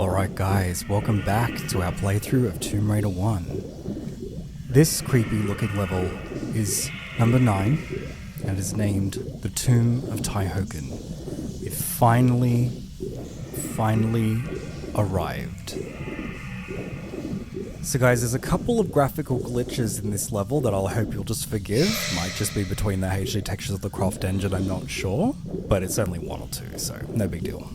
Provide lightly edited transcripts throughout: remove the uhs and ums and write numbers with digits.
Alright guys, welcome back to our playthrough of Tomb Raider 1. This creepy looking level is number 9 and is named the Tomb of Tihocan. It finally arrived. So guys, there's a couple of graphical glitches in this level that I'll hope you'll just forgive. Might just be between the HD textures of the Croft engine, I'm not sure. But it's only one or two, so no big deal.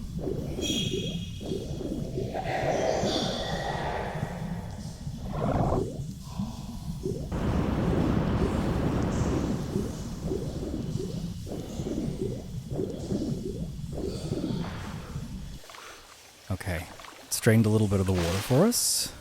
Okay, it's drained a little bit of the water for us.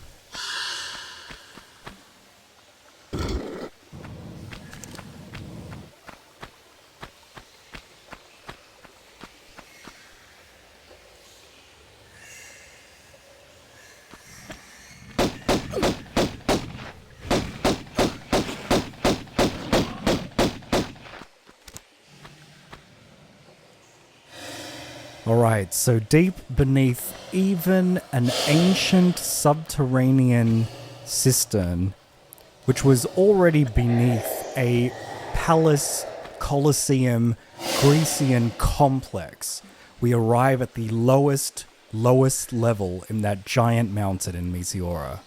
Alright, so deep beneath even an ancient subterranean cistern, which was already beneath a palace, colosseum, Grecian complex, we arrive at the lowest level in that giant mountain in Meteora.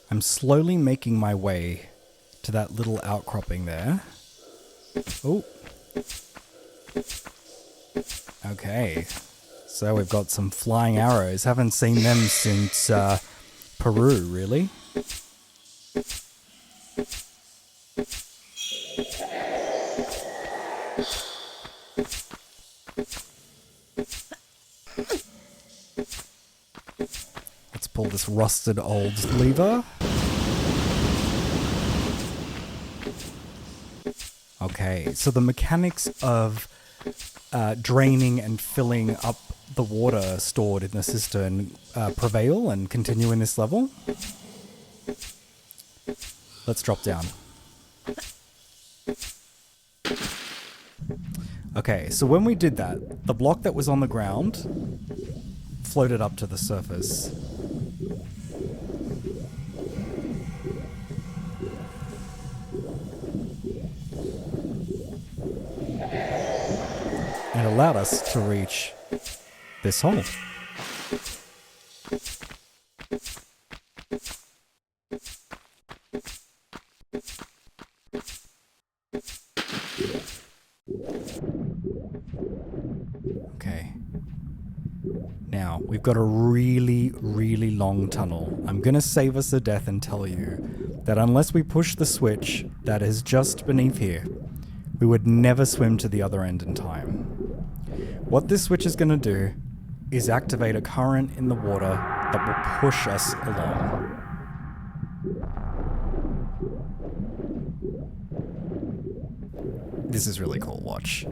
I'm slowly making my way to that little outcropping there. Oh. Okay. So we've got some flying arrows. Haven't seen them since Peru, really. Let's pull this rusted old lever. Okay, so the mechanics of draining and filling up the water stored in the cistern prevail and continue in this level. Let's drop down. Okay, so when we did that, the block that was on the ground floated up to the surface. And allowed us to reach this hole. Okay. Now, we've got a really long tunnel. I'm gonna save us a death and tell you that unless we push the switch that is just beneath here, we would never swim to the other end in time. What this switch is going to do is activate a current in the water that will push us along. This is really cool, watch.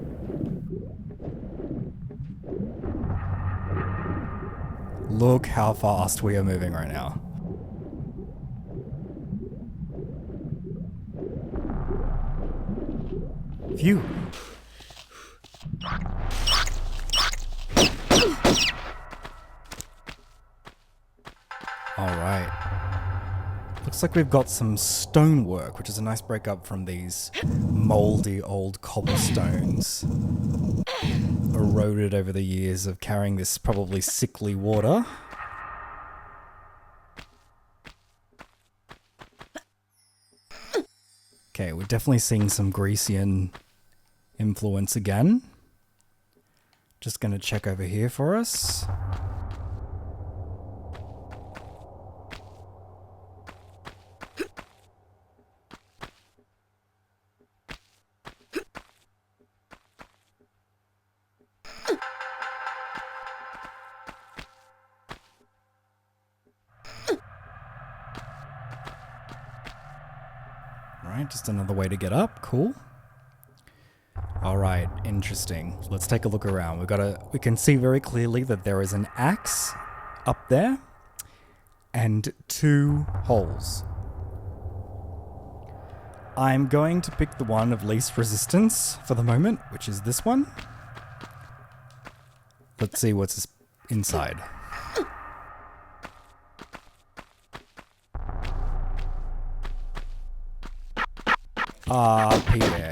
Look how fast we are moving right now. Phew. Alright. Looks like we've got some stonework, which is a nice break up from these moldy old cobblestones. Eroded over the years of carrying this probably sickly water. Okay, we're definitely seeing some Grecian influence again. Just gonna check over here for us. Right, just another way to get up. Cool. All right, interesting. Let's take a look around. We can see very clearly that there is an axe up there and 2 holes. I'm going to pick the one of least resistance for the moment, which is this one. Let's see what's inside. Pierre.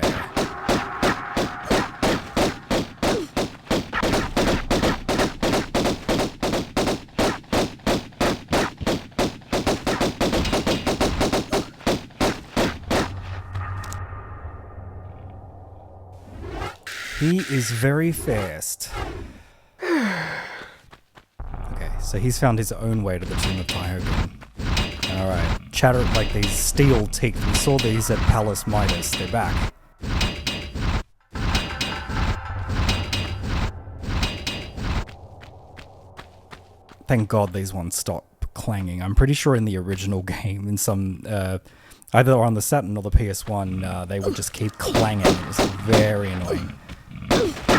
He is very fast. Okay, so he's found his own way to the Tomb of Tihocan. Alright, chatter like these steel teeth. We saw these at Palace Midas. They're back. Thank God these ones stop clanging. I'm pretty sure in the original game, in some, either on the Saturn or the PS1, they would just keep clanging. It was very annoying.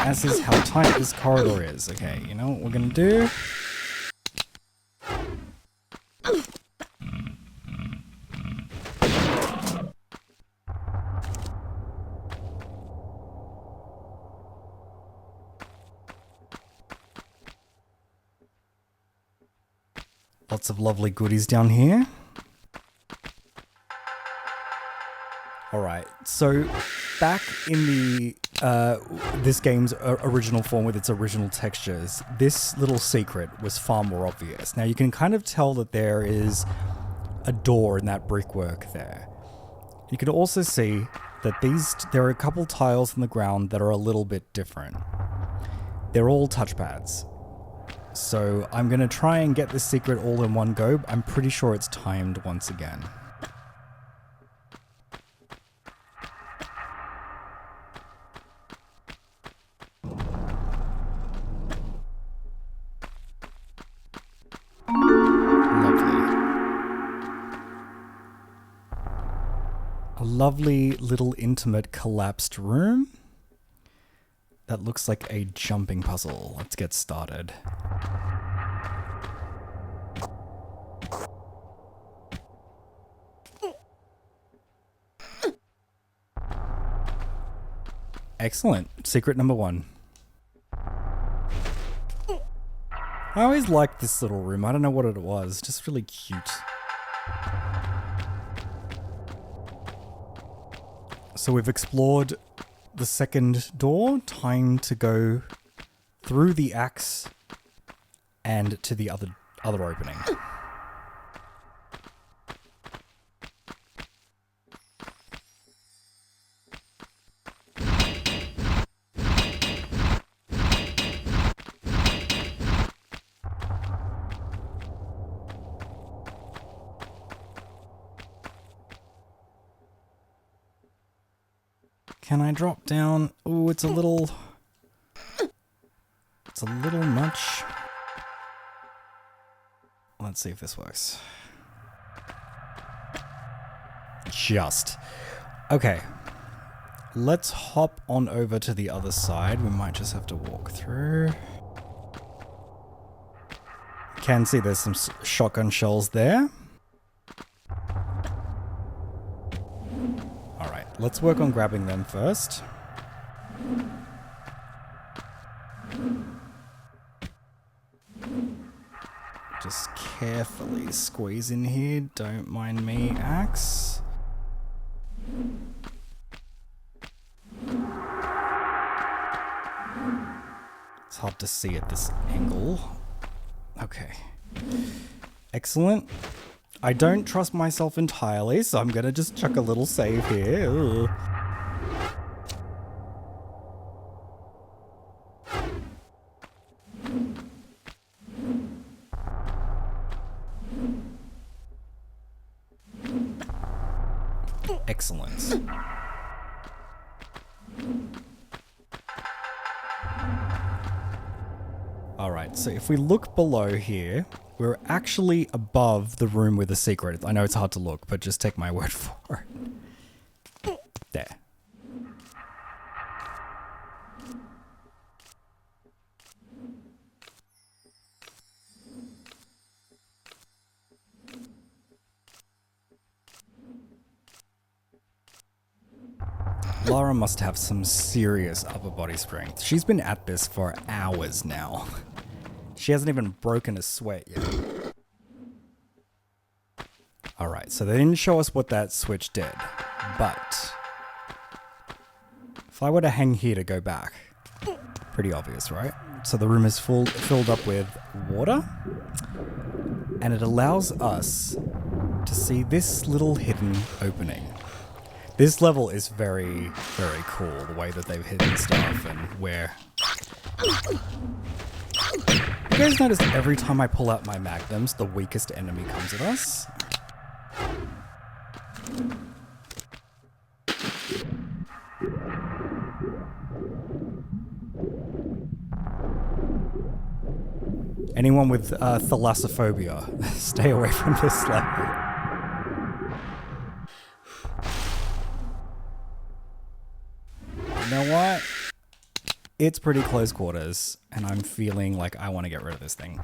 As is how tight this corridor is. Okay, you know what we're gonna do? Lots of lovely goodies down here. Alright, so back in the this game's original form with its original textures, this little secret was far more obvious. Now you can kind of tell that there is a door in that brickwork there. You can also see that there are a couple tiles in the ground that are a little bit different. They're all touchpads. So I'm going to try and get this secret all in one go. I'm pretty sure it's timed once again. A lovely little intimate collapsed room that looks like a jumping puzzle. Let's get started. Excellent. Secret number 1. I always liked this little room. I don't know what it was. Just really cute. So we've explored the second door. Time to go through the axe and to the other opening. Can I drop down? Ooh, it's a little much. Let's see if this works. Just. Okay. Let's hop on over to the other side. We might just have to walk through. Can see there's some shotgun shells there. Let's work on grabbing them first. Just carefully squeeze in here. Don't mind me, axe. It's hard to see at this angle. Okay. Excellent. I don't trust myself entirely, so I'm gonna just chuck a little save here. Ugh. Excellent. Alright, so if we look below here, we're actually above the room with the secret. I know it's hard to look, but just take my word for it. There. Lara must have some serious upper body strength. She's been at this for hours now. She hasn't even broken a sweat yet. Alright, so they didn't show us what that switch did, but if I were to hang here to go back, pretty obvious, right? So the room is filled up with water, and it allows us to see this little hidden opening. This level is very, very cool, the way that they've hidden stuff and where... You guys notice every time I pull out my magnums, the weakest enemy comes at us? Anyone with thalassophobia, stay away from this level. You know what? It's pretty close quarters, and I'm feeling like I want to get rid of this thing.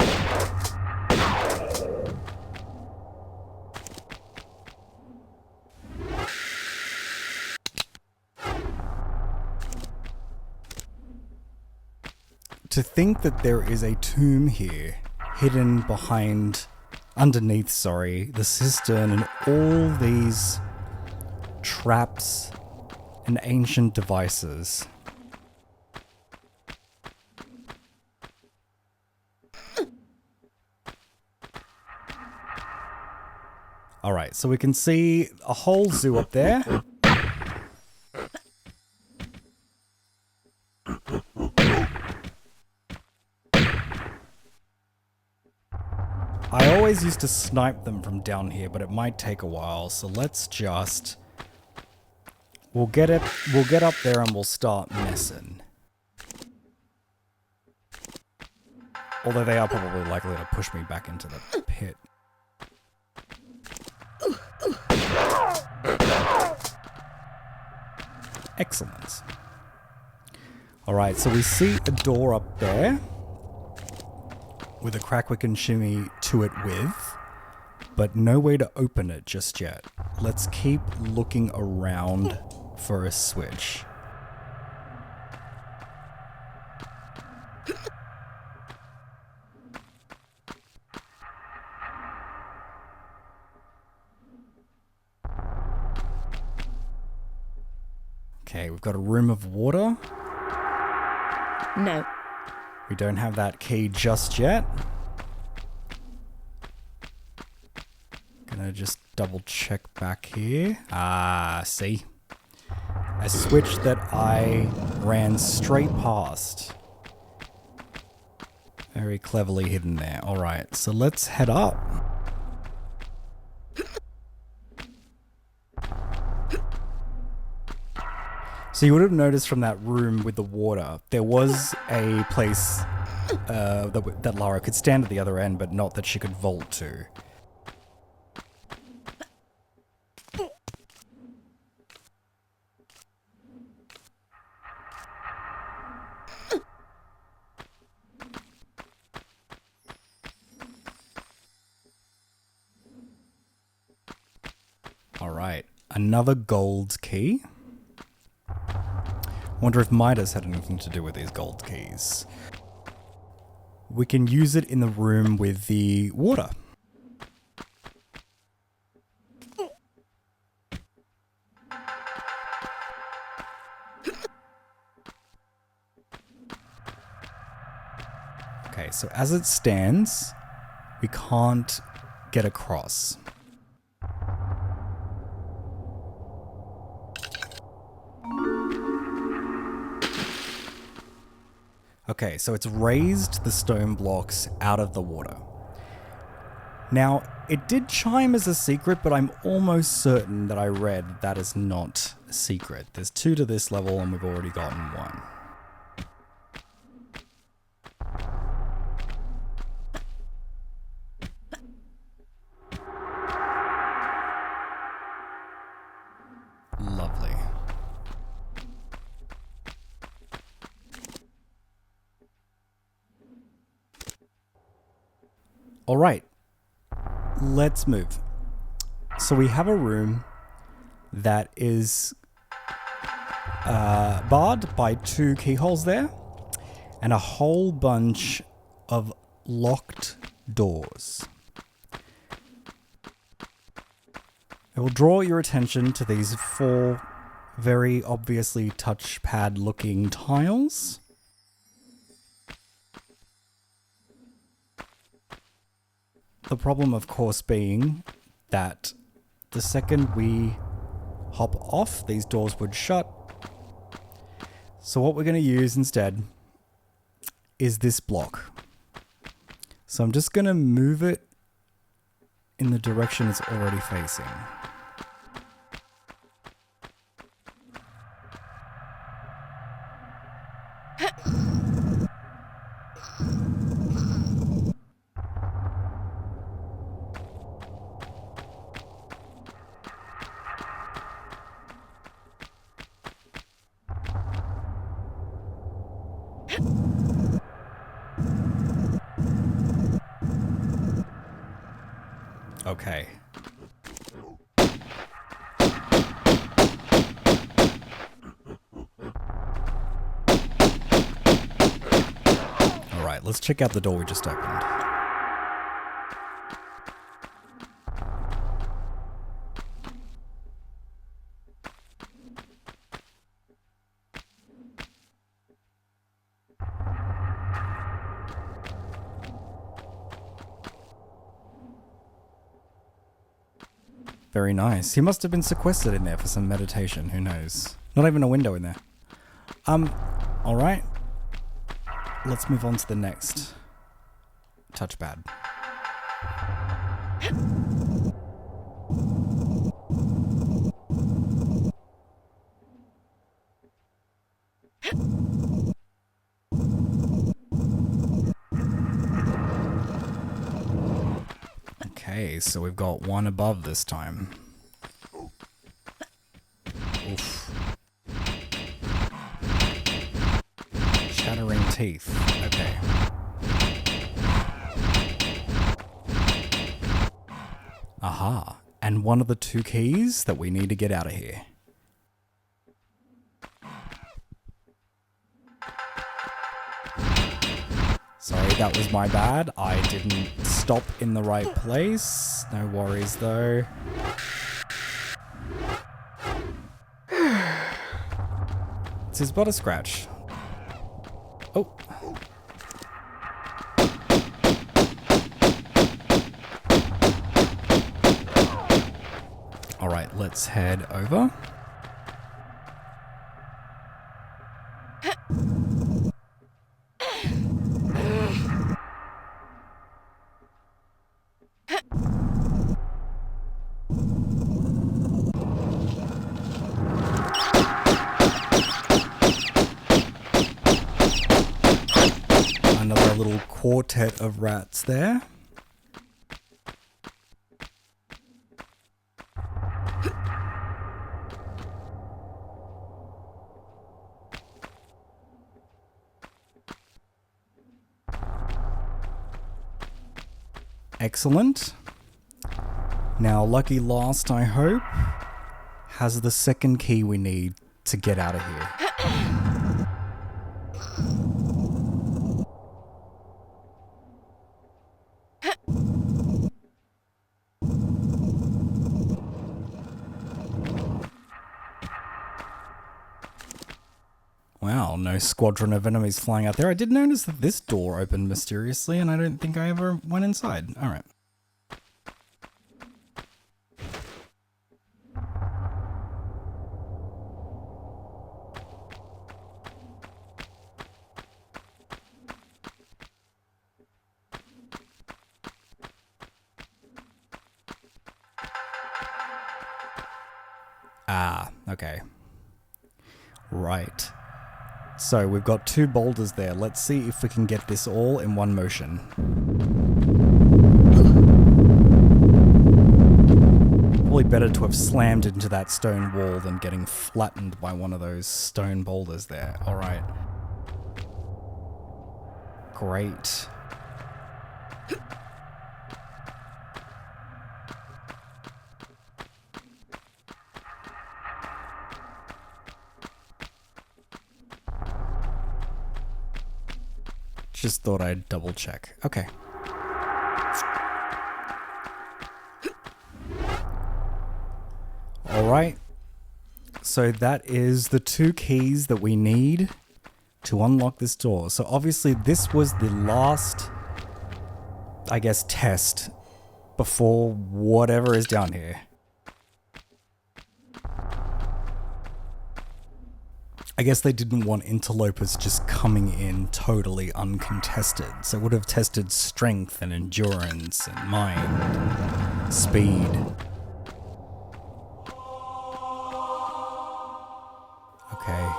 To think that there is a tomb here, hidden underneath, the cistern and all these traps and ancient devices. Alright, so we can see a whole zoo up there. I always used to snipe them from down here, but it might take a while, so let's just... We'll get up there and we'll start messing. Although they are probably likely to push me back into the pit. Excellent. Alright, so we see a door up there with a crack we can shimmy to it with, but no way to open it just yet. Let's keep looking around for a switch. Okay, we've got a room of water. No. We don't have that key just yet. Gonna just double check back here. Ah, see? A switch that I ran straight past. Very cleverly hidden there. Alright, so let's head up. So you would have noticed from that room with the water, there was a place that Lara could stand at the other end, but not that she could vault to. Alright, another gold key. Wonder if Midas had anything to do with these gold keys. We can use it in the room with the water. Okay, so as it stands, we can't get across. Okay, so it's raised the stone blocks out of the water. Now, it did chime as a secret, but I'm almost certain that I read that is not a secret. There's 2 to this level and we've already gotten 1. Lovely. All right, let's move. So we have a room that is barred by 2 keyholes there, and a whole bunch of locked doors. I will draw your attention to these 4 very obviously touchpad looking tiles. The problem, of course, being that the second we hop off, these doors would shut. So what we're going to use instead is this block. So I'm just going to move it in the direction it's already facing. Okay. Alright, let's check out the door we just opened. Very nice. He must have been sequestered in there for some meditation, who knows. Not even a window in there. Alright. Let's move on to the next touchpad. Okay, so we've got one above this time. Oof. Shattering teeth. Okay. Aha. And one of the 2 keys that we need to get out of here. Sorry, that was my bad. I didn't stop in the right place. No worries, though. It's his but a scratch. Oh. Alright, let's head over. Another little quartet of rats there. Excellent. Now, Lucky Last, I hope, has the second key we need to get out of here. Wow, no squadron of enemies flying out there. I did notice that this door opened mysteriously, and I don't think I ever went inside. Alright. Ah, okay. Right. So we've got 2 boulders there. Let's see if we can get this all in one motion. Probably better to have slammed into that stone wall than getting flattened by one of those stone boulders there. Alright. Great. Just thought I'd double check. Okay. Alright. So that is the 2 keys that we need to unlock this door. So obviously this was the last, I guess, test before whatever is down here. I guess they didn't want interlopers just coming in totally uncontested. So it would have tested strength and endurance and mind, speed. Okay,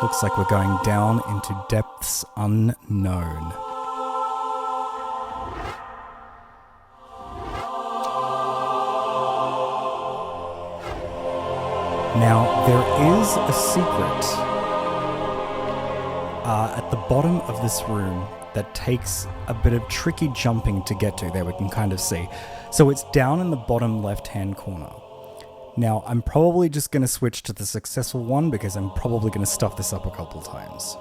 looks like we're going down into depths unknown. Now, there is a secret at the bottom of this room that takes a bit of tricky jumping to get to. There we can kind of see. So it's down in the bottom left-hand corner. Now, I'm probably just going to switch to the successful one because I'm probably going to stuff this up a couple times.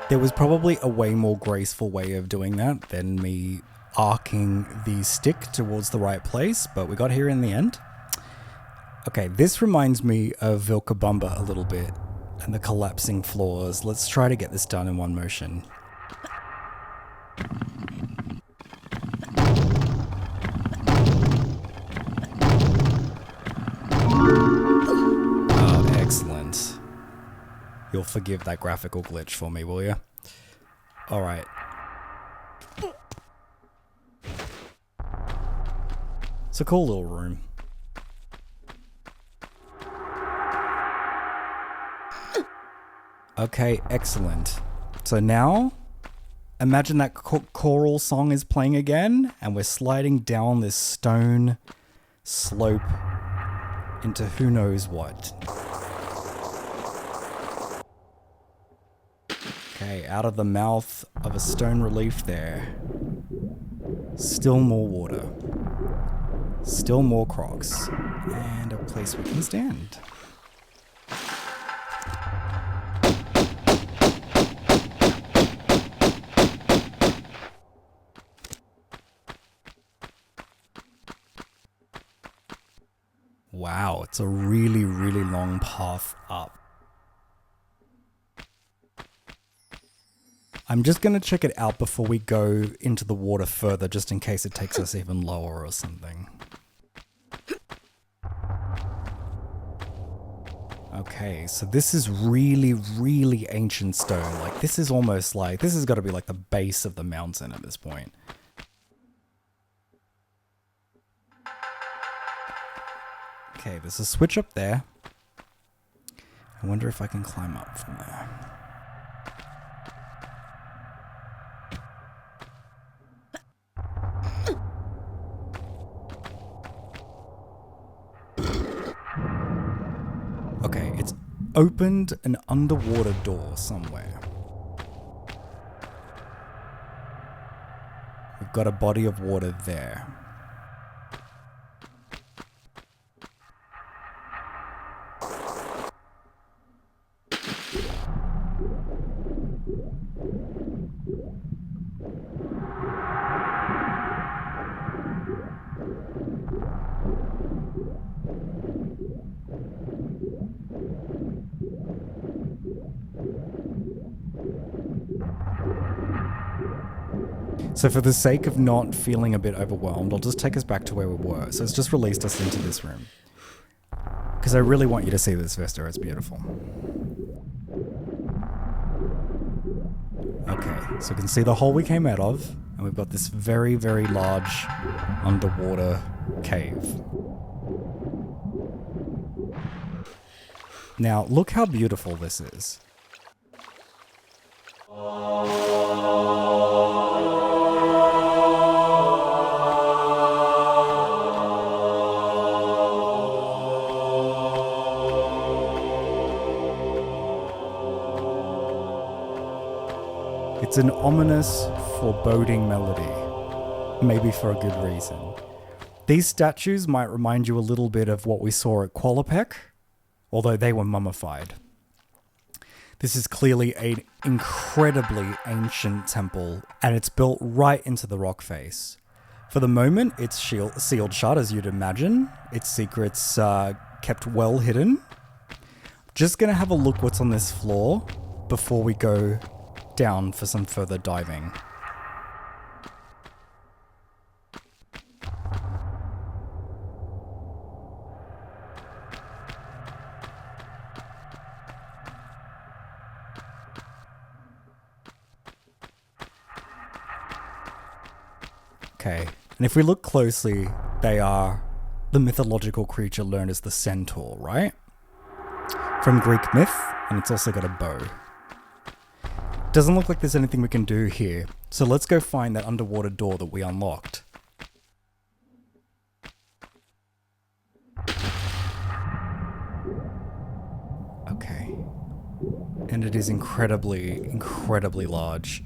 There was probably a way more graceful way of doing that than me arcing the stick towards the right place, but we got here in the end. Okay, this reminds me of Vilcabamba a little bit, and the collapsing floors. Let's try to get this done in one motion. Oh, excellent. You'll forgive that graphical glitch for me, will you? Alright. It's a cool little room. Okay, excellent. So now, imagine that choral song is playing again, and we're sliding down this stone slope into who knows what. Okay, out of the mouth of a stone relief there. Still more water. Still more crocs. And a place we can stand. Wow, it's a really, really long path up. I'm just going to check it out before we go into the water further, just in case it takes us even lower or something. Okay, so this is really, really ancient stone. Like, this is almost like, this has got to be like the base of the mountain at this point. Okay, there's a switch up there. I wonder if I can climb up from there. Okay, it's opened an underwater door somewhere. We've got a body of water there. So for the sake of not feeling a bit overwhelmed, I'll just take us back to where we were. So it's just released us into this room. Because I really want you to see this vista, it's beautiful. Okay, so you can see the hole we came out of, and we've got this very, very large underwater cave. Now, look how beautiful this is. It's an ominous, foreboding melody. Maybe for a good reason. These statues might remind you a little bit of what we saw at Qualopec, although they were mummified. This is clearly an incredibly ancient temple, and it's built right into the rock face. For the moment, it's sealed shut, as you'd imagine. Its secrets kept well hidden. Just gonna have a look what's on this floor before we go down for some further diving. Okay, and if we look closely, they are the mythological creature known as the centaur, right? From Greek myth, and it's also got a bow. Doesn't look like there's anything we can do here, so let's go find that underwater door that we unlocked. Okay. And it is incredibly, incredibly large.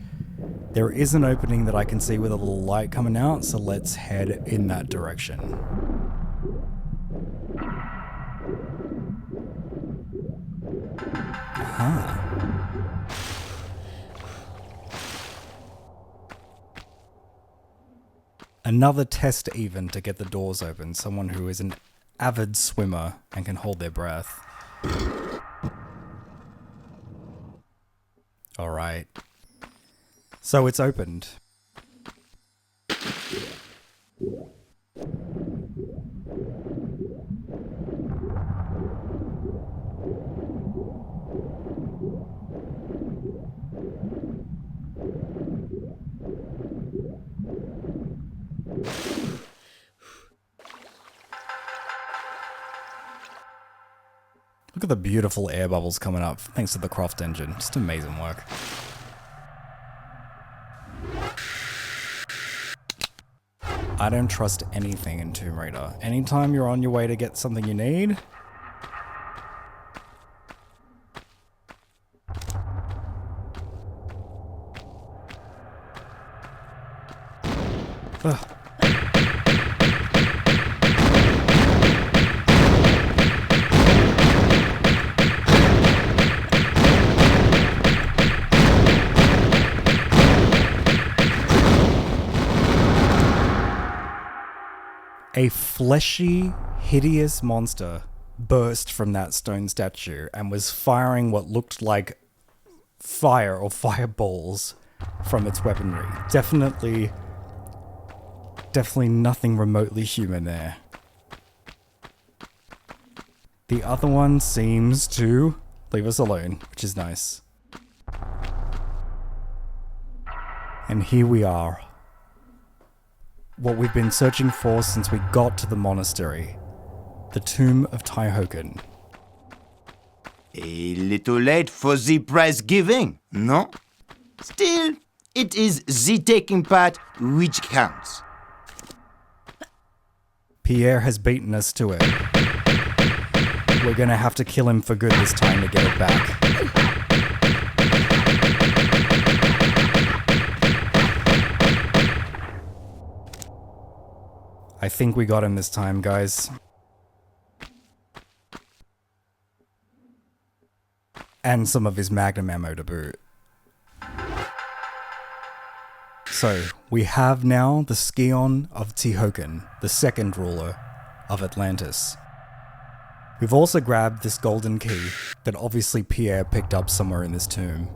There is an opening that I can see with a little light coming out, so let's head in that direction. Aha. Another test even to get the doors open, someone who is an avid swimmer and can hold their breath. Alright. So it's opened. Look at the beautiful air bubbles coming up thanks to the Croft engine. Just amazing work. I don't trust anything in Tomb Raider. Anytime you're on your way to get something you need, ugh. A fleshy, hideous monster burst from that stone statue and was firing what looked like fire or fireballs from its weaponry. Definitely nothing remotely human there. The other one seems to leave us alone, which is nice. And here we are. What we've been searching for since we got to the monastery. The Tomb of Tihocan. A little late for the prize giving, no? Still, it is the taking part which counts. Pierre has beaten us to it. We're gonna have to kill him for good this time to get it back. I think we got him this time, guys. And some of his magnum ammo to boot. So, we have now the Scion of Tihocan, the second ruler of Atlantis. We've also grabbed this golden key that obviously Pierre picked up somewhere in this tomb.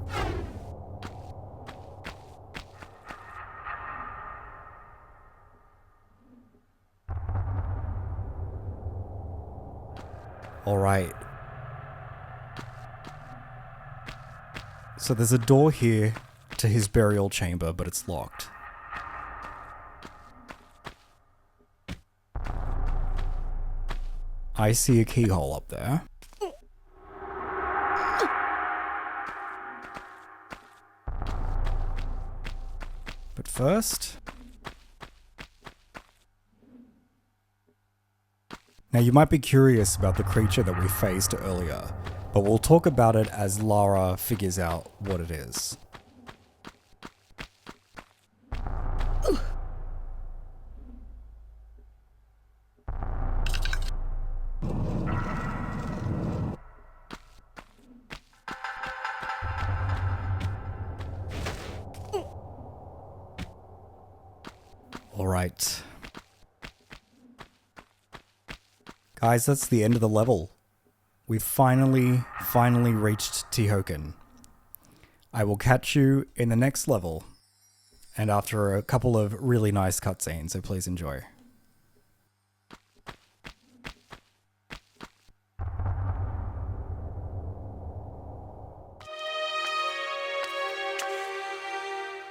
Alright. So there's a door here to his burial chamber, but it's locked. I see a keyhole up there. But first... Now you might be curious about the creature that we faced earlier, but we'll talk about it as Lara figures out what it is. All right. Guys, that's the end of the level. We've finally reached Tihocan. I will catch you in the next level, and after a couple of really nice cutscenes, so please enjoy.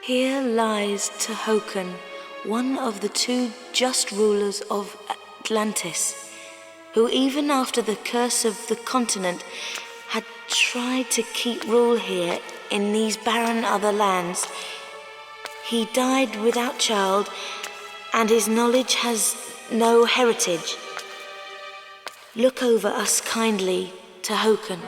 Here lies Tihocan, one of the two just rulers of Atlantis, who even after the curse of the continent had tried to keep rule here in these barren other lands. He died without child, and his knowledge has no heritage. Look over us kindly, Tihocan.